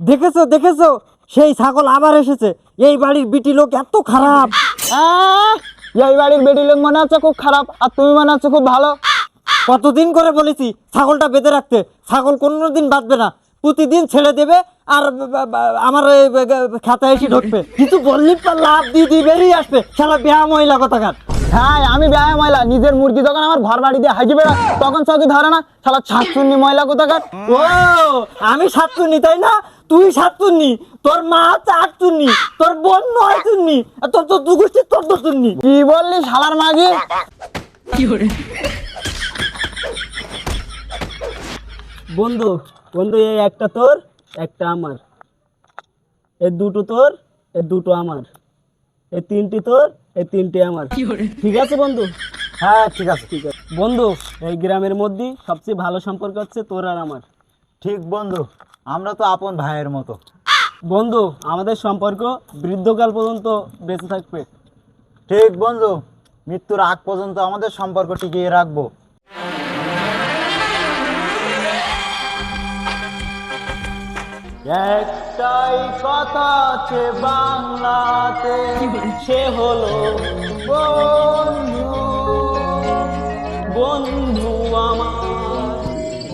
দেখেছো দেখেছো, সেই ছাগল আবার এসেছে। এই বাড়ির বিটি লোক এত খারাপ। এই বাড়ির বেটি লোক মনে হচ্ছে খুব খারাপ, আর তুমি মনে হচ্ছে খুব ভালো। কতদিন করে বলেছি ছাগলটা বেঁধে রাখতে, ছাগল কোনোদিন বাঁধবে না, প্রতিদিন ছেড়ে দেবে আর আমার খাতা এসে ঢুকবে। কিছু বললি লাভ দিয়ে বেরিয়ে আসবে, শালা বেহা মহিলা কথাকার। হ্যাঁ, আমি বেহায়া মহিলা। নিজের মুরগি যখন আমার ঘর বাড়ি দিয়ে হাঁকি বেড়া, তখন চৌকি ধরে না, শালা ছাত্রুন্নি মহিলা কোথাকার। ও আমি সাতচুন্নি তাই না? তুই সাতচুন্নি, তোর মা হচ্ছে আটচুন্নি, তোর বোন নয় চুন্নি, আর তোর তো দুগুষ্টির তোর তো চুন্নি। কি বললি শালার মাগি? বন্ধু বন্ধু, এই একটা তোর একটা আমার, এই দুটো তোর এই দুটো আমার, এই তিনটি তোর এই তিনটি আমার। ঠিক আছে বন্ধু? হ্যাঁ ঠিক আছে। ঠিক আছে বন্ধু, এই গ্রামের মধ্যে সবচেয়ে ভালো সম্পর্ক হচ্ছে তোর আর আমার। ঠিক বন্ধু, আমরা তো আপন ভাইয়ের মতো। বন্ধু, আমাদের সম্পর্ক বৃদ্ধকাল পর্যন্ত বেঁচে থাকবে। ঠিক বন্ধু, মৃত্যুর আগ পর্যন্ত আমাদের সম্পর্ক টিকিয়ে রাখবো। একটাই কথা আছে বাংলাতে, সে হলো বন্ধু। বন্ধু আমার,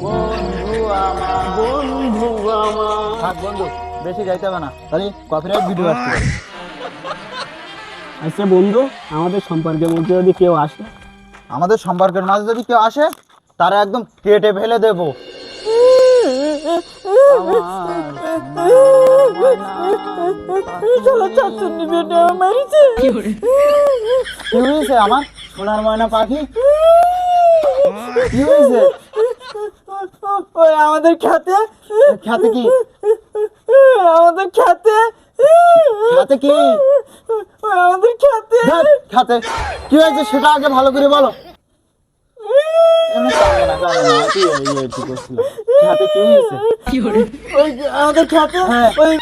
বন্ধু আমার, বন্ধু আমার। থাক বন্ধু, বেশি যাইতে হবে না, তাহলে কপিরাইট ভিডিও আসছে। আচ্ছা বন্ধু, আমাদের সম্পর্কের মধ্যে যদি কেউ আসে, আমাদের সম্পর্কের মাঝে যদি কেউ আসে, তারা একদম কেটে ফেলে দেবো। কি হয়েছে আমার সোনার ময়না পাখি? কি হয়েছে? ওই আমাদের খেতে, খেতে কি? আমাদের খেতে, খেতে কি? ওই আমাদের খেতে। খেতে কি হয়েছে সেটা আগে ভালো করে বলো। খেতে কি হয়েছে? ওই আমাদের খেতে, হ্যাঁ। ওই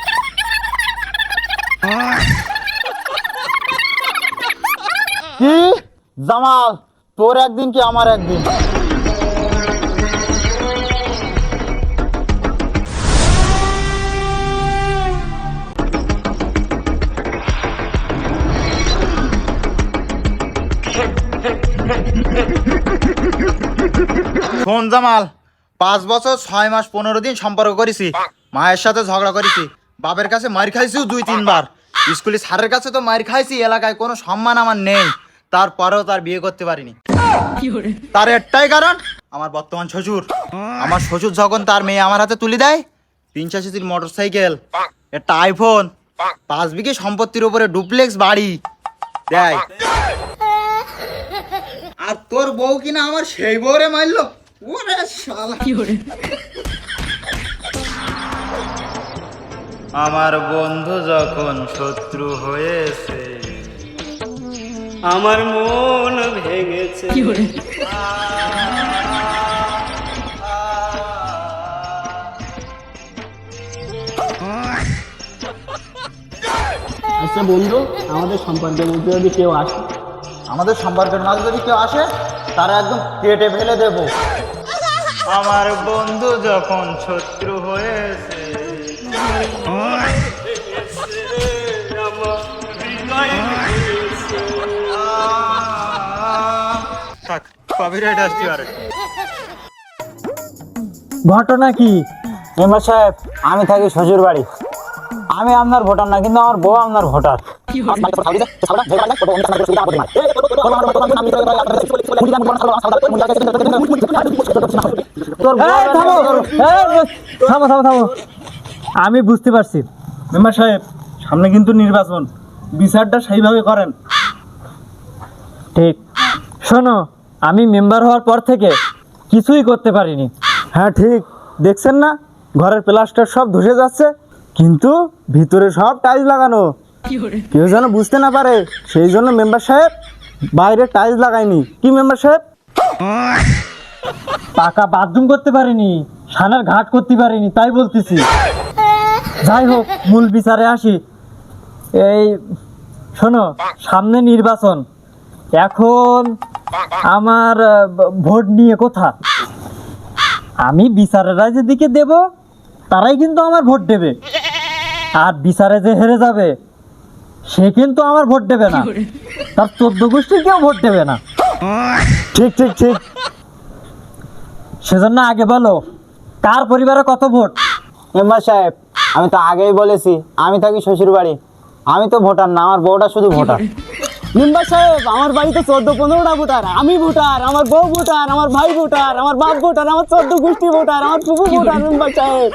কি জামাল, তোর একদিন কি আমার একদিন? শোন জামাল, 5 বছর 6 মাস 15 দিন সম্পর্ক করেছি, মায়ের সাথে ঝগড়া করেছি, বাপের কাছে মার খাইছিও 2-3 বার, স্কুলে স্যারের কাছে তো মার খাইছি, এলাকায় কোনো সম্মান আমার নেই, তারপরেও তার বিয়ে করতে পারিনি। তার একটাই কারণ, আমার বর্তমান শ্বশুর। আমার শ্বশুর যখন তার মেয়ে আমার হাতে তুলে দেয়, 300 সিসির মোটরসাইকেল, একটা আইফোন, 5 বিঘে সম্পত্তির উপরে ডুপ্লেক্স বাড়ি দেয়, আর তোর বউ কিনা আমার সেই বউরে মারলো। ওরে শালা! আমার বন্ধু যখন শত্রু হয়েছে, আমার মন ভেঙেছে। আচ্ছা বন্ধু, আমাদের সম্পর্কের মধ্যে যদি কেউ আসে, আমাদের সম্পর্কের মাঝে যদি কেউ আসে, তারা একদম কেটে ফেলে দেব। আমার বন্ধু যখন শত্রু হয়েছে, ঘটনা কি? মেম্বার সাহেব, আমি থাকি শ্বশুর বাড়ি, আমি আপনার ভোটার না, কিন্তু আমার বউ আপনার ভোটার। আমি বুঝতে পারছি মেম্বার সাহেব, সামনে কিন্তু নির্বাচন, বিচারটা সেইভাবে করেন। ঠিক। শোনো, আমি মেম্বার হওয়ার পর থেকে কিছুই করতে পারিনি। হ্যাঁ ঠিক, দেখছেন না ঘরের প্লাস্টার সব ধসে যাচ্ছে, কিন্তু ভিতরে সব টাইলস লাগানো, কেউ যেন বুঝতে না পারে, সেই জন্য মেম্বার সাহেব বাইরে টাইলস লাগাইনি। কি মেম্বার সাহেব? পাকা বাথরুম করতে পারিনি, সানার ঘাট করতে পারিনি, তাই বলতেছি। যাই হোক, মূল বিচারে আসি। এই শোনো, সামনে নির্বাচন, এখন আমার ভোট নিয়ে কথা। আমি বিচারেরা যেদিকে দেব তারাই কিন্তু আমার ভোট দেবে, আর বিচারে যে হেরে যাবে সে কিন্তু আমার ভোট দেবে না, তার 14 গোষ্ঠীর কেউ ভোট দেবে না। ঠিক ঠিক ঠিক। সেজন্য আগে বলো, কার পরিবারে কত ভোট? মেম্বার সাহেব, আমি তো আগেই বলেছি আমি থাকি শ্বশুর বাড়ি, আমি তো ভোটার না, আমার বউটা শুধু ভোটার। মেম্বার সাহেব, আমার বাড়িতে 14-15টা ভোটার, আমি ভোটার, আমার বউ ভোটার, আমার ভাই ভোটার, আমার বাপ ভোটার, আমার 14 গোষ্ঠী ভোটার, আমার ফুফু ভোটার। মেম্বার সাহেব